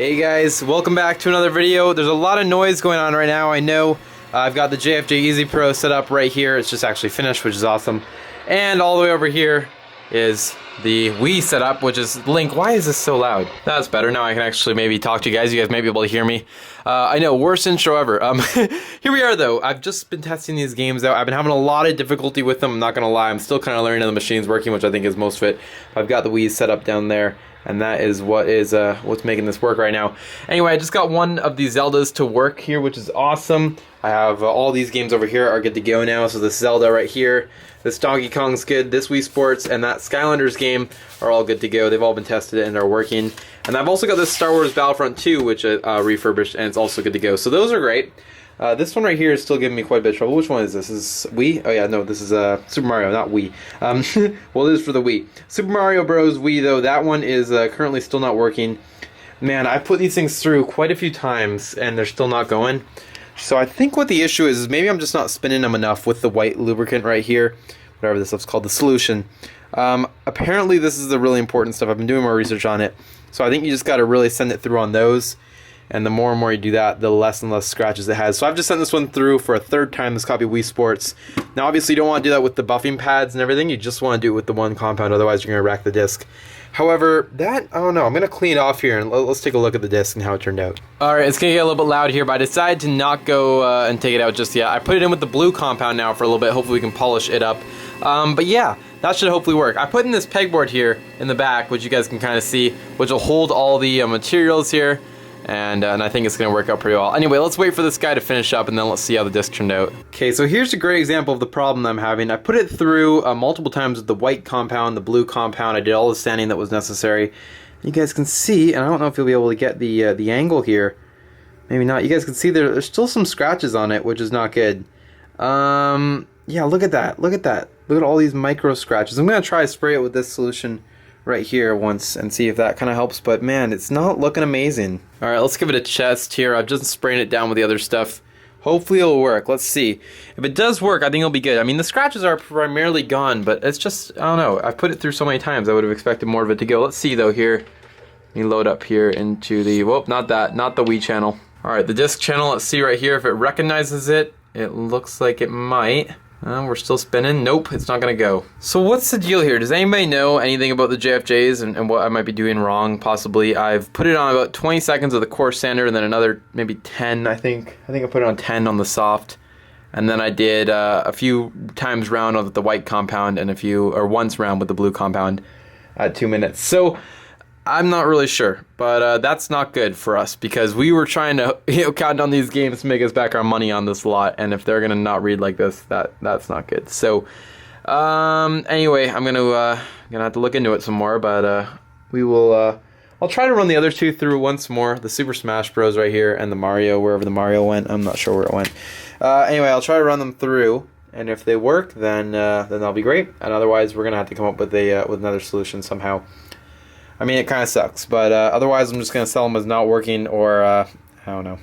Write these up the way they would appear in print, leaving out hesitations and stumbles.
Hey guys, welcome back to another video. There's a lot of noise going on right now, I know. I've got the JFJ Easy Pro set up right here. It's just actually finished, which is awesome. And all the way over here is the Wii setup, which is Link. Why is this so loud? That's better. Now I can actually maybe talk to you guys. You guys may be able to hear me. I know, worst intro ever. Here we are though. I've just been testing these games out. I've been having a lot of difficulty with them. I'm not gonna lie. I'm still kind of learning how the machine's working, which I think is most fit. I've got the Wii set up down there, and that is what's making this work right now. Anyway, I just got one of these Zeldas to work here, which is awesome. I have all these games over here are good to go now. So this Zelda right here, this Donkey Kong's good, this Wii Sports, and that Skylanders game are all good to go. They've all been tested and are working. And I've also got this Star Wars Battlefront 2, which refurbished, and it's also good to go. So those are great. This one right here is still giving me quite a bit of trouble. Which one is this? Is this Wii? Oh yeah, no, this is Super Mario, not Wii. Well, it is for the Wii. Super Mario Bros. Wii, though, that one is currently still not working. Man, I've put these things through quite a few times, and they're still not going. So I think what the issue is maybe I'm just not spinning them enough with the white lubricant right here. Whatever this stuff's called, the solution. Apparently this is the really important stuff. I've been doing more research on it. So I think you just got to really send it through on those. And the more and more you do that, the less and less scratches it has. So I've just sent this one through for a third time, this copy of Wii Sports. Now obviously you don't want to do that with the buffing pads and everything. You just want to do it with the one compound, otherwise you're going to rack the disc. However, I don't know, I'm going to clean it off here and let's take a look at the disc and how it turned out. Alright, it's going to get a little bit loud here, but I decided to not go and take it out just yet. I put it in with the blue compound now for a little bit. Hopefully we can polish it up. But yeah, that should hopefully work. I put in this pegboard here in the back, which you guys can kind of see, which will hold all the materials here. And I think it's going to work out pretty well. Anyway, let's wait for this guy to finish up and then let's see how the disc turned out. Okay, so here's a great example of the problem I'm having. I put it through multiple times with the white compound, the blue compound. I did all the sanding that was necessary. You guys can see, and I don't know if you'll be able to get the angle here. Maybe not. You guys can see there's still some scratches on it, which is not good. Yeah, look at that. Look at that. Look at all these micro scratches. I'm going to try to spray it with this solution right here once and see if that kind of helps, but man, it's not looking amazing. Alright, let's give it a test here. I've just sprayed it down with the other stuff. Hopefully it'll work. Let's see. If it does work, I think it'll be good. I mean, the scratches are primarily gone, but it's just, I don't know. I've put it through so many times, I would have expected more of it to go. Let's see though here. Let me load up here into the, whoop, not that, not the Wii channel. Alright, the disc channel, let's see right here if it recognizes it. It looks like it might. We're still spinning. Nope, it's not gonna go. So what's the deal here? Does anybody know anything about the JFJs and what I might be doing wrong, possibly? I've put it on about 20 seconds of the coarse sander and then another maybe 10, I think. I think I put it on 10 on the soft. And then I did a few times round with the white compound and once round with the blue compound at 2 minutes. So I'm not really sure, but that's not good for us because we were trying to count down these games to make us back our money on this lot, and if they're gonna not read like this, that's not good. So anyway, I'm gonna have to look into it some more, but we will. I'll try to run the other two through once more, the Super Smash Bros. Right here and the Mario, wherever the Mario went. I'm not sure where it went. Anyway, I'll try to run them through, and if they work, then that'll be great. And otherwise, we're gonna have to come up with another solution somehow. I mean, it kind of sucks, but otherwise I'm just going to sell them as not working, or I don't know.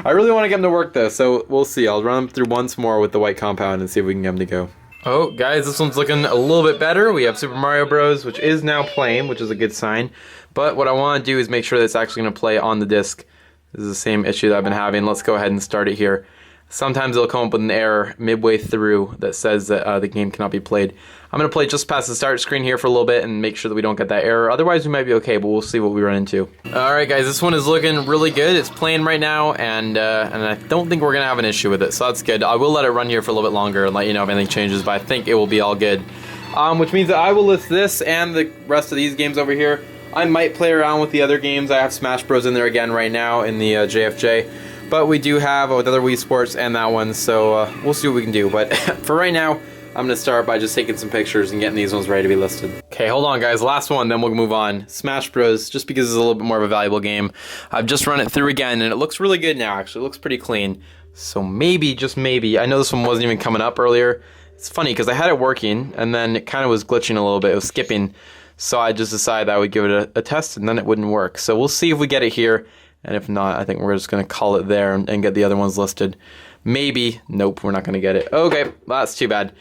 I really want to get them to work though, so we'll see. I'll run them through once more with the white compound and see if we can get them to go. Oh, guys, this one's looking a little bit better. We have Super Mario Bros., which is now playing, which is a good sign. But what I want to do is make sure that it's actually going to play on the disc. This is the same issue that I've been having. Let's go ahead and start it here. Sometimes it'll come up with an error midway through that says that the game cannot be played. I'm going to play just past the start screen here for a little bit and make sure that we don't get that error. Otherwise, we might be okay, but we'll see what we run into. Alright guys, this one is looking really good. It's playing right now, and I don't think we're going to have an issue with it, so that's good. I will let it run here for a little bit longer and let you know if anything changes, but I think it will be all good. Which means that I will list this and the rest of these games over here. I might play around with the other games. I have Smash Bros. In there again right now in the JFJ. But we do have another Wii Sports and that one, so we'll see what we can do. But for right now, I'm going to start by just taking some pictures and getting these ones ready to be listed. Okay, hold on guys, last one, then we'll move on. Smash Bros, just because it's a little bit more of a valuable game. I've just run it through again, and it looks really good now, actually. It looks pretty clean. So maybe, just maybe, I know this one wasn't even coming up earlier. It's funny, because I had it working, and then it kind of was glitching a little bit. It was skipping. So I just decided I would give it a test, and then it wouldn't work. So we'll see if we get it here. And if not, I think we're just going to call it there and get the other ones listed. Maybe. Nope, we're not going to get it. Okay, well, that's too bad.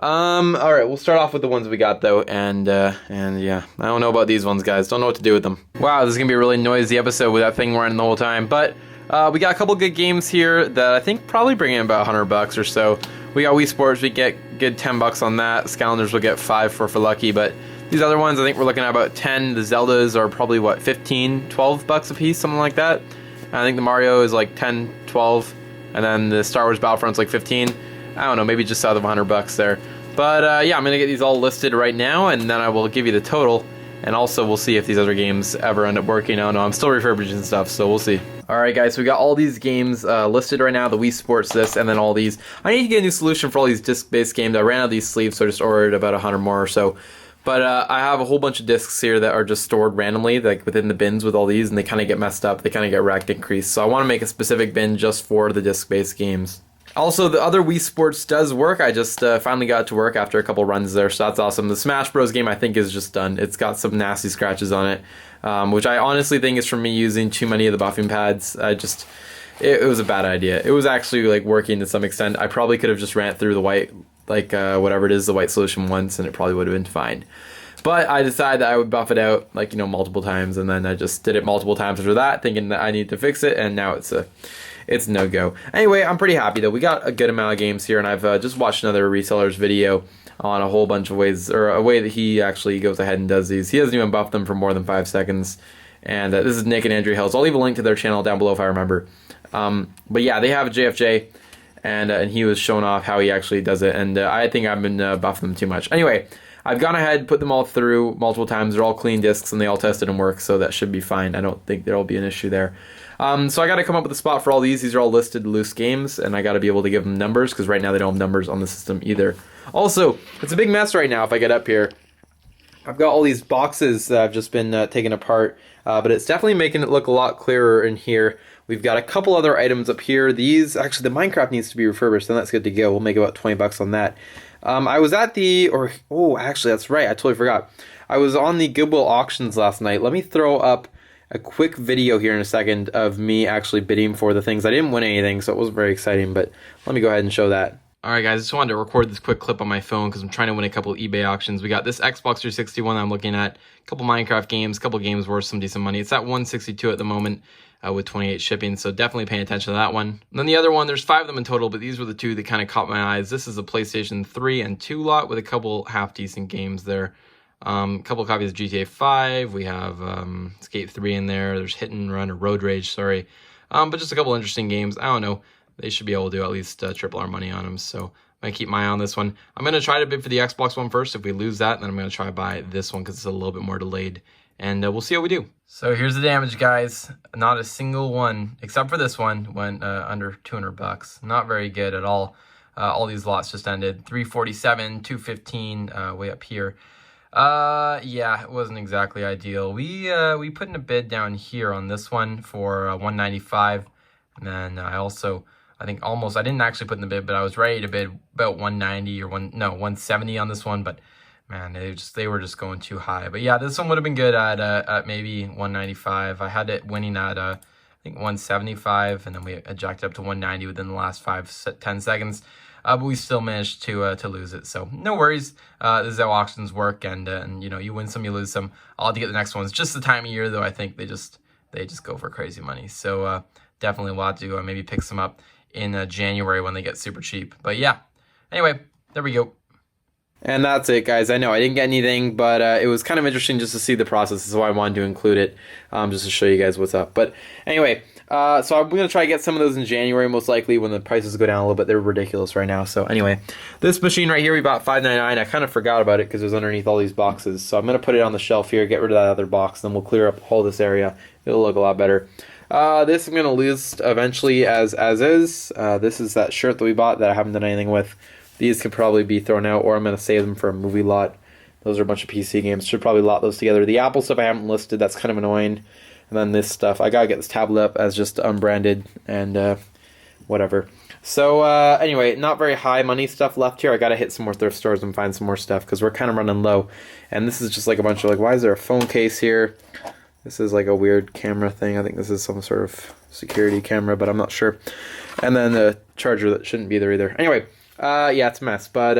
All right, we'll start off with the ones we got though, and yeah, I don't know about these ones, guys. Don't know what to do with them. Wow, this is gonna be a really noisy episode with that thing running the whole time. But we got a couple good games here that I think probably bring in about $100 or so. We got Wii Sports, we get good $10 on that. Scalanders will get 5 for lucky, but these other ones, I think we're looking at about 10. The Zeldas are probably what, 15, $12 a piece, something like that. And I think the Mario is like 10, 12, and then the Star Wars Battlefront's like 15. I don't know, maybe just south of $100 there. But yeah, I'm gonna get these all listed right now, and then I will give you the total. And also, we'll see if these other games ever end up working. I don't know, I'm still refurbishing stuff, so we'll see. Alright guys, so we got all these games listed right now, the Wii Sports this, and then all these. I need to get a new solution for all these disc-based games. I ran out of these sleeves, so I just ordered about 100 more or so. But I have a whole bunch of discs here that are just stored randomly, like within the bins with all these, and they kind of get messed up, they kind of get wrecked and creased. So I want to make a specific bin just for the disc-based games. Also, the other Wii Sports does work. I just finally got it to work after a couple runs there, so that's awesome. The Smash Bros. Game, I think, is just done. It's got some nasty scratches on it, which I honestly think is from me using too many of the buffing pads. It was a bad idea. It was actually like working to some extent. I probably could have just ran it through the white, like whatever it is, the white solution once, and it probably would have been fine. But I decided that I would buff it out, like, you know, multiple times, and then I just did it multiple times after that, thinking that I need to fix it, and now it's no go. Anyway, I'm pretty happy though. We got a good amount of games here, and I've just watched another reseller's video on a whole bunch of ways, or a way that he actually goes ahead and does these. He doesn't even buff them for more than 5 seconds. And this is Nick and Andrew Hills. I'll leave a link to their channel down below if I remember. But yeah, they have a JFJ, and he was showing off how he actually does it, and I think I've been buffing them too much. Anyway, I've gone ahead, put them all through multiple times. They're all clean discs, and they all tested and work, so that should be fine. I don't think there'll be an issue there. So I got to come up with a spot for all these. These are all listed loose games, and I got to be able to give them numbers, because right now they don't have numbers on the system either. Also, it's a big mess right now if I get up here. I've got all these boxes that I've just been taking apart, but it's definitely making it look a lot clearer in here. We've got a couple other items up here. These, actually, the Minecraft needs to be refurbished, and that's good to go. We'll make about $20 on that. I was at actually, that's right, I totally forgot. I was on the Goodwill auctions last night. Let me throw up a quick video here in a second of me actually bidding for the things. I didn't win anything, so it wasn't very exciting, but let me go ahead and show that. Alright guys, I just wanted to record this quick clip on my phone because I'm trying to win a couple eBay auctions. We got this Xbox 360 one I'm looking at, a couple Minecraft games, a couple games worth some decent money. It's at 162 at the moment with 28 shipping, so definitely paying attention to that one. And then the other one, there's 5 of them in total, but these were the 2 that kind of caught my eyes. This is a PlayStation 3 and 2 lot with a couple half-decent games there. A couple copies of GTA 5, we have Skate 3 in there, there's Hit and Run, or Road Rage, sorry. But just a couple interesting games. I don't know, they should be able to do at least triple our money on them, so I'm going to keep my eye on this one. I'm going to try to bid for the Xbox one first. If we lose that, then I'm going to try to buy this one because it's a little bit more delayed, and we'll see how we do. So here's the damage, guys. Not a single one, except for this one, went under $200. Not very good at all. All these lots just ended. 347, 215, way up here. Yeah, it wasn't exactly ideal. We put in a bid down here on this one for 195, and then I think I didn't actually put in the bid, but I was ready to bid about 190 or 170 on this one, but man, they were just going too high. But yeah, this one would have been good at maybe 195. I had it winning at I think 175, and then we ejected up to 190 within the last 10 seconds. But we still managed to lose it, so no worries. This is how auctions work, and you know, you win some, you lose some. I'll have to get the next ones. Just the time of year, though, I think they just go for crazy money. So definitely we'll have to maybe pick some up in January when they get super cheap. But yeah, anyway, there we go. And that's it, guys. I know I didn't get anything, but it was kind of interesting just to see the process, so I wanted to include it, just to show you guys what's up. But anyway, so I'm going to try to get some of those in January, most likely, when the prices go down a little bit. They're ridiculous right now. So anyway, this machine right here, we bought $5.99. I kind of forgot about it because it was underneath all these boxes. So I'm going to put it on the shelf here, get rid of that other box, then we'll clear up all this area. It'll look a lot better. This I'm going to list eventually as is. This is that shirt that we bought that I haven't done anything with. These could probably be thrown out, or I'm going to save them for a movie lot. Those are a bunch of PC games. Should probably lot those together. The Apple stuff I haven't listed. That's kind of annoying. And then this stuff, I gotta get this tablet up as just unbranded and whatever. So anyway, not very high money stuff left here. I gotta hit some more thrift stores and find some more stuff because we're kind of running low. And this is just like a bunch of like, why is there a phone case here? This is like a weird camera thing. I think this is some sort of security camera, but I'm not sure. And then the charger that shouldn't be there either. Anyway, yeah, it's a mess. But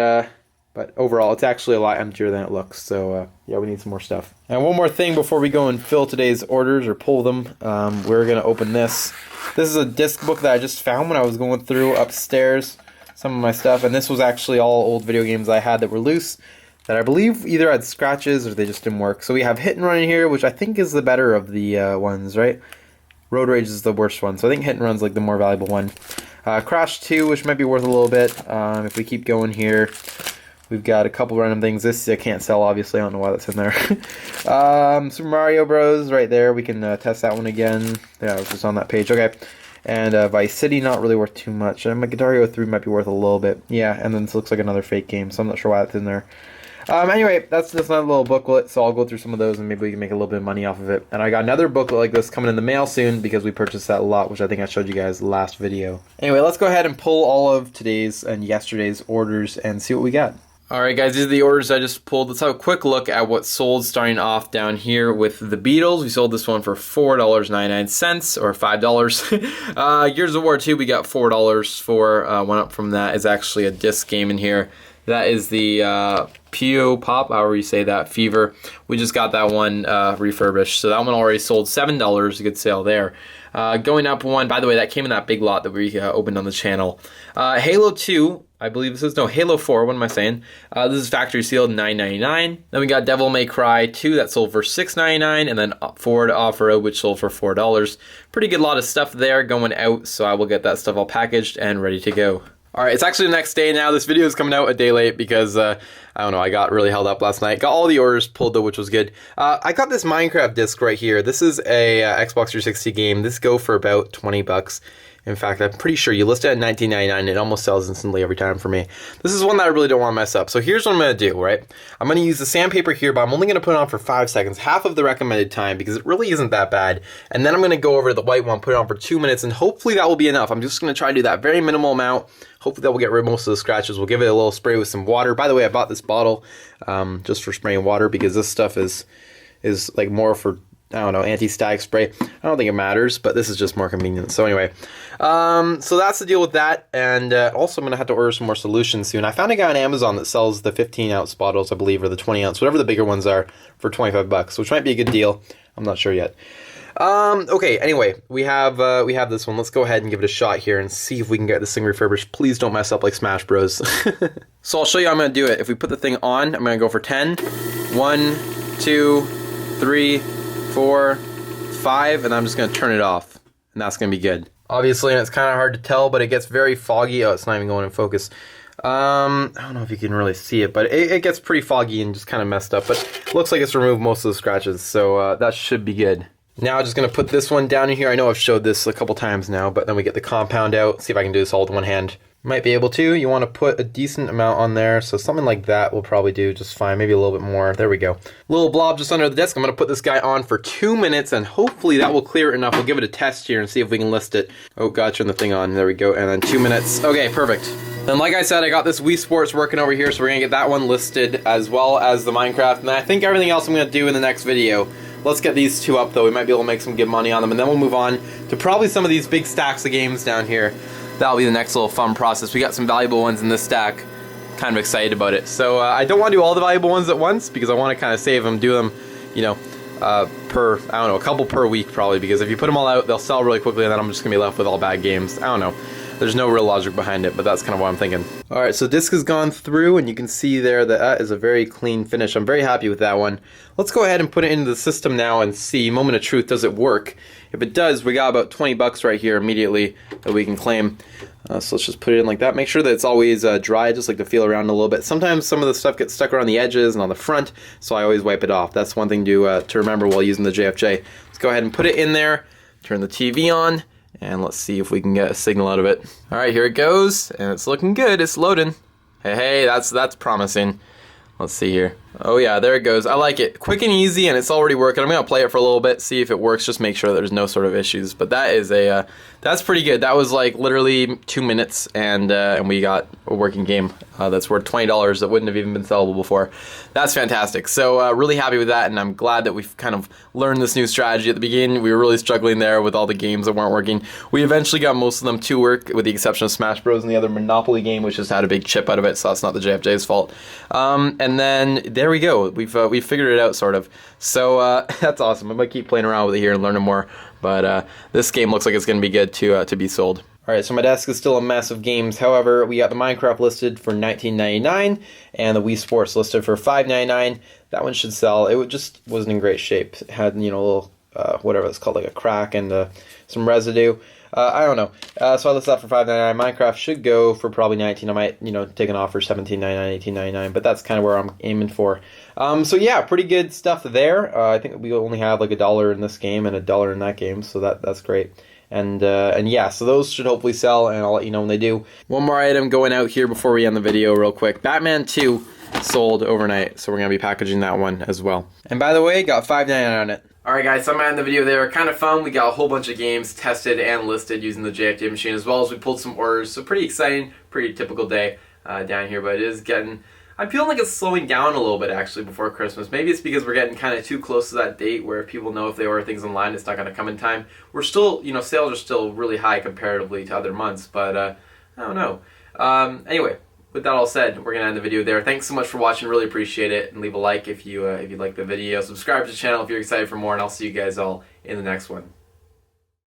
But overall, it's actually a lot emptier than it looks. So yeah, we need some more stuff. And one more thing before we go and fill today's orders or pull them, we're gonna open this. This is a disc book that I just found when I was going through upstairs some of my stuff, and this was actually all old video games I had that were loose, that I believe either had scratches or they just didn't work. So we have Hit and Run in here, which I think is the better of the ones, right? Road Rage is the worst one, so I think Hit and Run's like the more valuable one. Crash 2, which might be worth a little bit. If we keep going here, we've got a couple random things. This I can't sell, obviously. I don't know why that's in there. Super Mario Bros. Right there. We can test that one again. Yeah, it was just on that page. Okay. And Vice City, not really worth too much. And my Guitar Hero 3 might be worth a little bit. Yeah, and then this looks like another fake game, so I'm not sure why that's in there. Anyway, that's just a little booklet, so I'll go through some of those and maybe we can make a little bit of money off of it. And I got another booklet like this coming in the mail soon because we purchased that lot, which I think I showed you guys last video. Anyway, let's go ahead and pull all of today's and yesterday's orders and see what we got. Alright guys, these are the orders I just pulled. Let's have a quick look at what sold, starting off down here with the Beatles. We sold this one for $4.99 or $5. Gears of War 2 we got $4 for. One up from that is actually a disc game in here. That is the Pio Pop, however you say that, Fever. We just got that one refurbished. So that one already sold $7, a good sale there. Going up one, by the way, that came in that big lot that we opened on the channel. Halo 2, I believe this is, no, Halo 4, what am I saying? This is factory sealed, $9.99. Then we got Devil May Cry 2, that sold for $6.99, and then Ford Off-Road, which sold for $4. Pretty good lot of stuff there going out, so I will get that stuff all packaged and ready to go. Alright, it's actually the next day now. This video is coming out a day late because, I don't know, I got really held up last night. Got all the orders pulled though, which was good. I got this Minecraft disc right here. This is a Xbox 360 game. This go for about 20 bucks. In fact, I'm pretty sure you list it at $19.99. It almost sells instantly every time for me. This is one that I really don't want to mess up. So here's what I'm going to do, right? I'm going to use the sandpaper here, but I'm only going to put it on for 5 seconds, half of the recommended time, because it really isn't that bad. And then I'm going to go over to the white one, put it on for 2 minutes, and hopefully that will be enough. I'm just going to try to do that very minimal amount. Hopefully that will get rid of most of the scratches. We'll give it a little spray with some water. By the way, I bought this bottle just for spraying water because this stuff is like more for, I don't know, anti-static spray. I don't think it matters, but this is just more convenient. So anyway, so that's the deal with that. And also I'm going to have to order some more solutions soon. I found a guy on Amazon that sells the 15-ounce bottles, I believe, or the 20-ounce, whatever the bigger ones are, for 25 bucks, which might be a good deal. I'm not sure yet. Okay, anyway, we have this one. Let's go ahead and give it a shot here and see if we can get this thing refurbished. Please don't mess up like Smash Bros. So I'll show you how I'm going to do it. If we put the thing on, I'm going to go for 10. 1, 2, 3, 4, 5, and I'm just going to turn it off. And that's going to be good. Obviously, it's kind of hard to tell, but it gets very foggy. Oh, it's not even going in focus. I don't know if you can really see it, but it gets pretty foggy and just kind of messed up. But it looks like it's removed most of the scratches, so that should be good. Now I'm just going to put this one down in here. I know I've showed this a couple times now, but then we get the compound out. See if I can do this all with one hand. Might be able to. You want to put a decent amount on there, so something like that will probably do just fine. Maybe a little bit more. There we go. Little blob just under the desk. I'm going to put this guy on for 2 minutes, and hopefully that will clear it enough. We'll give it a test here and see if we can list it. Oh, God, turn the thing on. There we go. And then 2 minutes. Okay, perfect. Then like I said, I got this Wii Sports working over here, so we're going to get that one listed as well as the Minecraft. And I think everything else I'm going to do in the next video. Let's get these two up, though. We might be able to make some good money on them, and then we'll move on to probably some of these big stacks of games down here. That'll be the next little fun process. We got some valuable ones in this stack. Kind of excited about it. So I don't want to do all the valuable ones at once because I want to kind of save them, do them, you know, per, I don't know, a couple per week probably, because if you put them all out, they'll sell really quickly, and then I'm just going to be left with all bad games. I don't know. There's no real logic behind it, but that's kind of what I'm thinking. Alright, so disc has gone through, and you can see there that is a very clean finish. I'm very happy with that one. Let's go ahead and put it into the system now and see, moment of truth, does it work? If it does, we got about 20 bucks right here immediately that we can claim. So let's just put it in like that. Make sure that it's always dry, just like to feel around a little bit. Sometimes some of the stuff gets stuck around the edges and on the front, so I always wipe it off. That's one thing to remember while using the JFJ. Let's go ahead and put it in there, turn the TV on, and let's see if we can get a signal out of it. Alright, here it goes, and it's looking good. It's loading. Hey, that's promising. Let's see here. Oh yeah, there it goes. I like it. Quick and easy, and it's already working. I'm gonna play it for a little bit, see if it works. Just make sure there's no sort of issues. But that is a that's pretty good. That was like literally 2 minutes, and we got a working game that's worth $20 that wouldn't have even been sellable before. That's fantastic. So really happy with that, and I'm glad that we've kind of learned this new strategy. At the beginning, we were really struggling there with all the games that weren't working. We eventually got most of them to work, with the exception of Smash Bros. And the other Monopoly game, which just had a big chip out of it. So that's not the JFJ's fault. And then there we go. We've figured it out, sort of. So that's awesome. I'm gonna keep playing around with it here and learning more. But this game looks like it's gonna be good to be sold. Alright, so my desk is still a mess of games. However, we got the Minecraft listed for $19.99 and the Wii Sports listed for $5.99. That one should sell. It just wasn't in great shape. It had, you know, a little whatever it's called, like a crack and some residue. I don't know. So I listed that for $5.99. Minecraft should go for probably $19. I might, you know, take an offer $17.99, $18.99, but that's kind of where I'm aiming for. So yeah, pretty good stuff there. I think we only have like $1 in this game and $1 in that game, so that's great. And yeah, so those should hopefully sell, and I'll let you know when they do. One more item going out here before we end the video real quick. Batman 2 sold overnight, so we're going to be packaging that one as well. And by the way, got $5.99 on it. Alright guys, so I'm going to end the video there. Kind of fun. We got a whole bunch of games tested and listed using the JFJ machine, as well as we pulled some orders. So pretty exciting, pretty typical day down here, but it is getting... I'm feeling like it's slowing down a little bit actually before Christmas. Maybe it's because we're getting kind of too close to that date where people know if they order things online, it's not going to come in time. We're still, you know, sales are still really high comparatively to other months, but I don't know. Anyway, with that all said, we're going to end the video there. Thanks so much for watching. Really appreciate it. And leave a like if you like the video. Subscribe to the channel if you're excited for more, and I'll see you guys all in the next one.